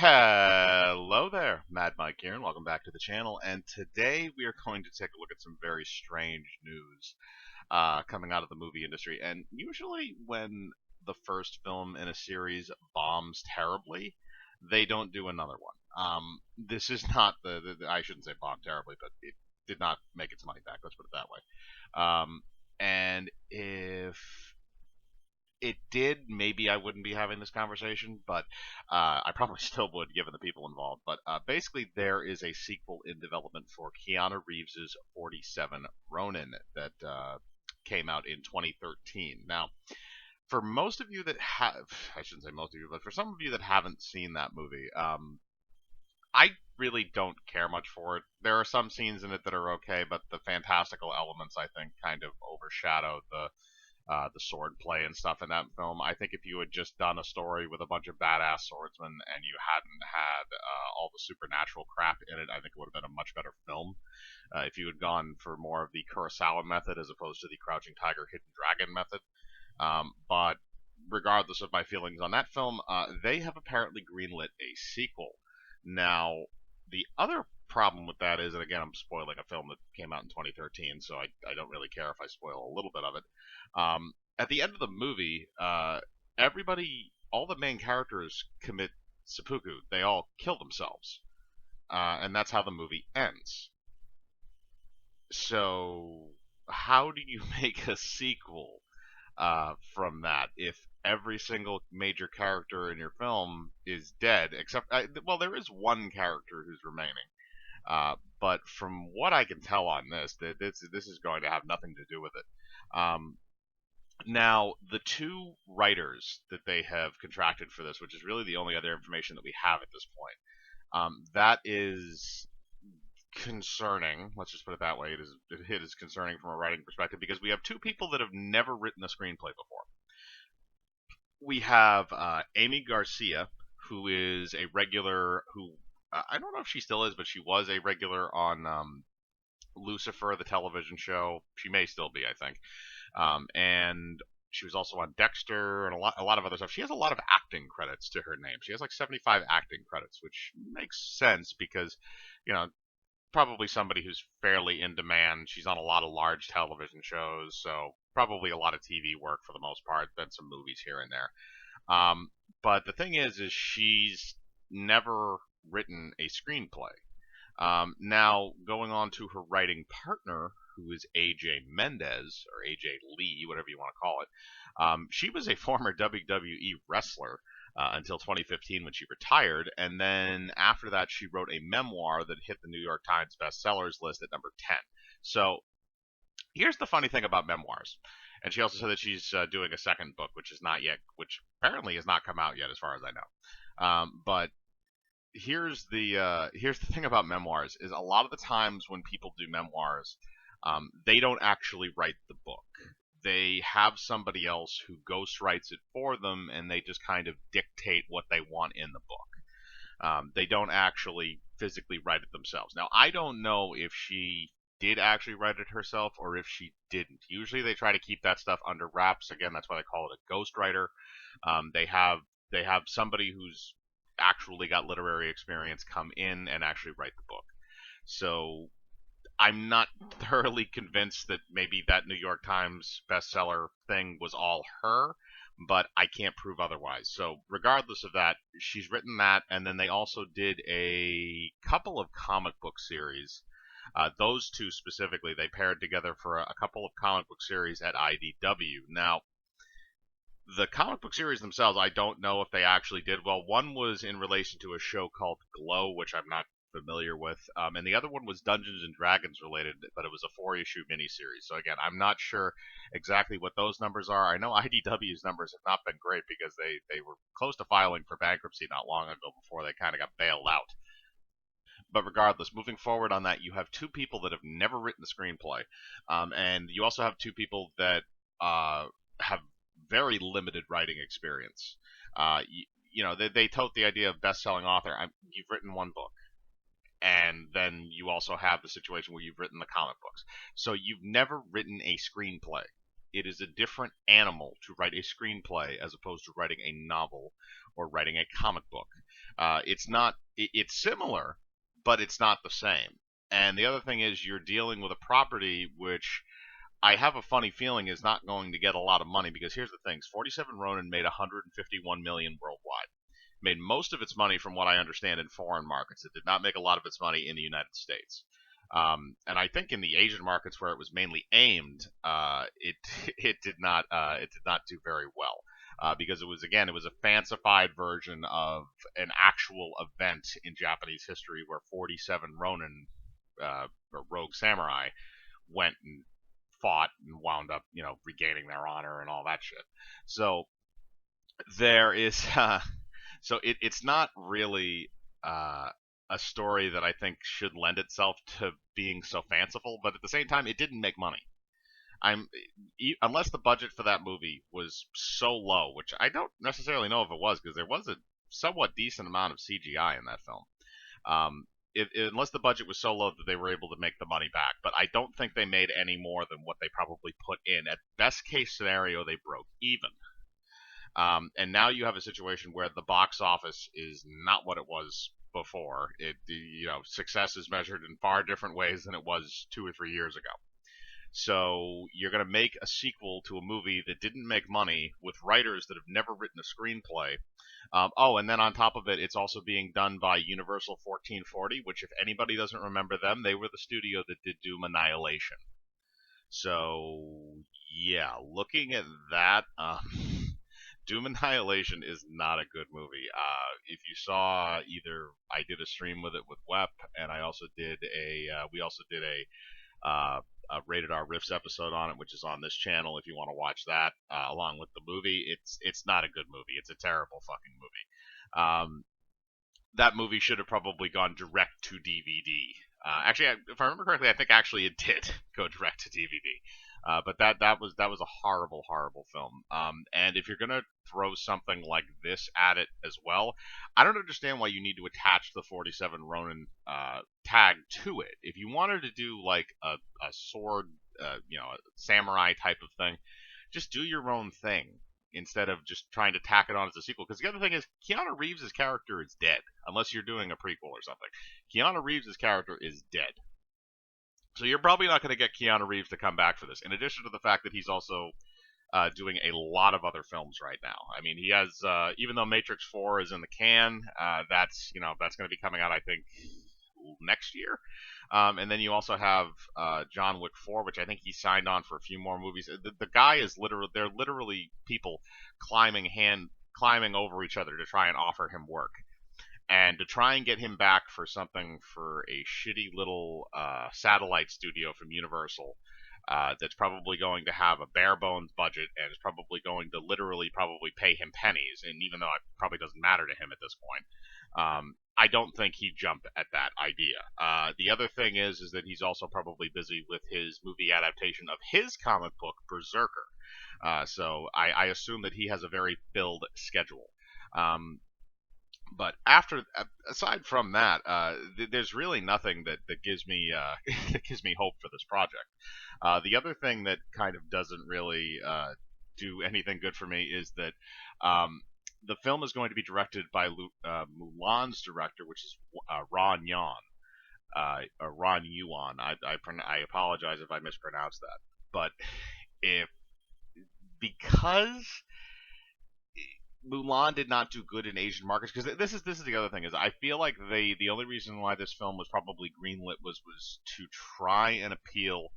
Hello there, Mad Mike here, and welcome back to the channel. And today we are going to take a look at some very strange news coming out of the movie industry. And usually, when the first film in a series bombs terribly, they don't do another one. This is not I shouldn't say bomb terribly, but it did not make its money back. Let's put it that way. And if it did, maybe I wouldn't be having this conversation, but I probably still would given the people involved. But basically, there is a sequel in development for Keanu Reeves's 47 Ronin that came out in 2013. Now, for most of you that have, I shouldn't say most of you, but for some of you that haven't seen that movie, I really don't care much for it. There are some scenes in it that are okay, but the fantastical elements, I think, kind of overshadow the sword play and stuff in that film. I think if you had just done a story with a bunch of badass swordsmen and you hadn't had all the supernatural crap in it, I think it would have been a much better film. If you had gone for more of the Kurosawa method as opposed to the Crouching Tiger, Hidden Dragon method. But regardless of my feelings on that film, they have apparently greenlit a sequel. Now, the other problem with that is, and again, I'm spoiling a film that came out in 2013, so I don't really care if I spoil a little bit of it. At the end of the movie, all the main characters commit seppuku. They all kill themselves. And that's how the movie ends. So, how do you make a sequel from that if every single major character in your film is dead? Except, well, there is one character who's remaining. But from what I can tell on this is going to have nothing to do with it. Now, the two writers that they have contracted for this, which is really the only other information that we have at this point, that is concerning. Let's just put it that way. It is concerning from a writing perspective because we have two people that have never written a screenplay before. We have Amy Garcia, who is a regular who I don't know if she still is, but she was a regular on Lucifer, the television show. She may still be, I think. And she was also on Dexter and a lot of other stuff. She has a lot of acting credits to her name. She has like 75 acting credits, which makes sense because, you know, probably somebody who's fairly in demand. She's on a lot of large television shows, so probably a lot of TV work for the most part, then some movies here and there. But the thing is she's never written a screenplay. Now, going on to her writing partner, who is AJ Mendez, or AJ Lee, whatever you want to call it, she was a former WWE wrestler until 2015 when she retired, and then after that she wrote a memoir that hit the New York Times bestsellers list at number 10. So, here's the funny thing about memoirs. And she also said that she's doing a second book, which apparently has not come out yet, as far as I know. But here's the thing about memoirs is a lot of the times when people do memoirs, they don't actually write the book. They have somebody else who ghostwrites it for them, and they just kind of dictate what they want in the book. They don't actually physically write it themselves. Now, I don't know if she did actually write it herself or if she didn't. Usually, they try to keep that stuff under wraps. Again, that's why they call it a ghostwriter. They have somebody who's actually got literary experience come in and actually write the book. So I'm not thoroughly convinced that maybe that New York Times bestseller thing was all her, but I can't prove otherwise. So regardless of that, she's written that, and then they also did a couple of comic book series. Those two specifically, they paired together for a couple of comic book series at IDW. Now, the comic book series themselves, I don't know if they actually did well. One was in relation to a show called Glow, which I'm not familiar with, and the other one was Dungeons and Dragons related, but it was a 4-issue miniseries. So again, I'm not sure exactly what those numbers are. I know IDW's numbers have not been great because they were close to filing for bankruptcy not long ago before they kind of got bailed out. But regardless, moving forward on that, you have two people that have never written a screenplay, and you also have two people that have very limited writing experience. They tote the idea of best-selling author. You've written one book, and then you also have the situation where you've written the comic books. So you've never written a screenplay. It is a different animal to write a screenplay as opposed to writing a novel or writing a comic book. It's not. It's similar, but it's not the same. And the other thing is, you're dealing with a property which I have a funny feeling is not going to get a lot of money because here's the thing: 47 Ronin made 151 million worldwide. Made most of its money, from what I understand, in foreign markets. It did not make a lot of its money in the United States. And I think in the Asian markets where it was mainly aimed, it it did not do very well because it was a fancified version of an actual event in Japanese history where 47 Ronin or rogue samurai went and fought and wound up regaining their honor and all that shit. So there is it's not really a story that I think should lend itself to being so fanciful, but at the same time, it didn't make money. I'm Unless the budget for that movie was so low, which I don't necessarily know if it was, because there was a somewhat decent amount of CGI in that film. Unless the budget was so low that they were able to make the money back, but I don't think they made any more than what they probably put in. At best case scenario, they broke even. And now you have a situation where the box office is not what it was before. Success is measured in far different ways than it was 2 or 3 years ago. So you're going to make a sequel to a movie that didn't make money with writers that have never written a screenplay. And then on top of it, it's also being done by Universal 1440, which, if anybody doesn't remember them, they were the studio that did Doom Annihilation. So yeah, looking at that, Doom Annihilation is not a good movie. If you saw, either I did a stream with it with Wep, and I also did we also did a Rated R Riffs episode on it, which is on this channel. If you want to watch that along with the movie, it's not a good movie. It's a terrible fucking movie. That movie should have probably gone direct to DVD. Actually, if I remember correctly, I think actually it did go direct to DVD. But that was a horrible, horrible film. And if you're gonna throw something like this at it as well, I don't understand why you need to attach the 47 Ronin tag to it. If you wanted to do like a sword, a samurai type of thing, just do your own thing instead of just trying to tack it on as a sequel. Because the other thing is, Keanu Reeves' character is dead, unless you're doing a prequel or something. Keanu Reeves' character is dead. So you're probably not going to get Keanu Reeves to come back for this. In addition to the fact that he's also doing a lot of other films right now. I mean, he has even though Matrix 4 is in the can, that's going to be coming out, I think, next year. And then you also have John Wick 4, which I think he signed on for a few more movies. The guy is they're literally people climbing over each other to try and offer him work. And to try and get him back for something for a shitty little satellite studio from Universal that's probably going to have a bare bones budget and is probably going to literally probably pay him pennies, and even though it probably doesn't matter to him at this point, I don't think he'd jump at that idea. The other thing is that he's also probably busy with his movie adaptation of his comic book Berserker. So I assume that he has a very filled schedule. But aside from that, there's really nothing that gives me that gives me hope for this project. The other thing that kind of doesn't really do anything good for me is that the film is going to be directed by Mulan's director, which is Ron Yuan, or Ron Yuan. I apologize if I mispronounced that, but if because Mulan did not do good in Asian markets, because this is the other thing, is I feel like the only reason why this film was probably greenlit was to try and appeal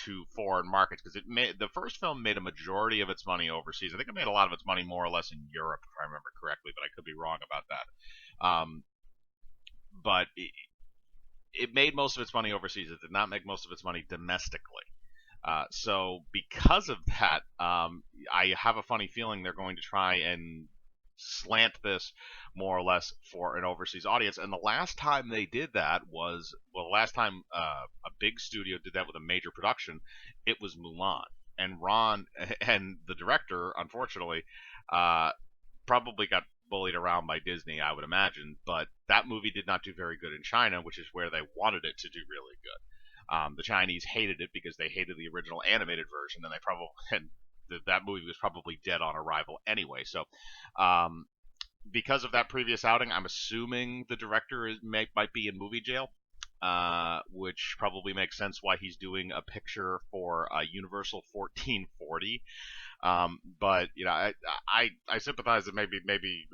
to foreign markets, because the first film made a majority of its money overseas. I think it made a lot of its money more or less in Europe, if I remember correctly, but I could be wrong about that. But it made most of its money overseas. It did not make most of its money domestically. So because of that, I have a funny feeling they're going to try and slant this more or less for an overseas audience. And the last time they did that was, well, the last time a big studio did that with a major production, it was Mulan. And Ron and the director, unfortunately, probably got bullied around by Disney, I would imagine. But that movie did not do very good in China, which is where they wanted it to do really good. The Chinese hated it because they hated the original animated version, and that movie was probably dead on arrival anyway. So because of that previous outing, I'm assuming the director might be in movie jail, which probably makes sense why he's doing a picture for Universal 1440. But I sympathize that maybe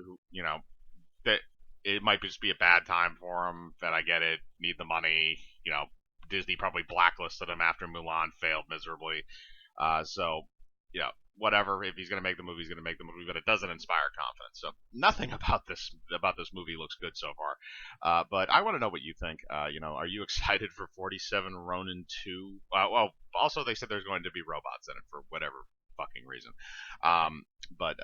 that it might just be a bad time for him. That I get it, need the money. Disney probably blacklisted him after Mulan failed miserably. So, you know, whatever. If he's going to make the movie, he's going to make the movie, but it doesn't inspire confidence. So nothing about this movie looks good so far. But I want to know what you think. Are you excited for 47 Ronin 2? Well, also they said there's going to be robots in it for whatever fucking reason. Um, but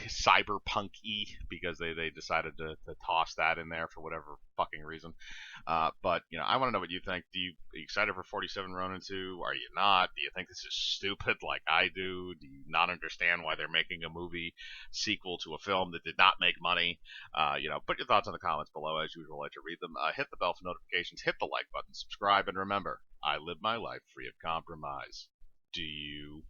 cyberpunk-y because they decided to toss that in there for whatever fucking reason. But I want to know what you think. Are you excited for 47 Ronin 2? Are you not? Do you think this is stupid like I do? Do you not understand why they're making a movie sequel to a film that did not make money? Put your thoughts in the comments below. As usual, I like to read them. Hit the bell for notifications. Hit the like button. Subscribe, and remember, I live my life free of compromise. Do you?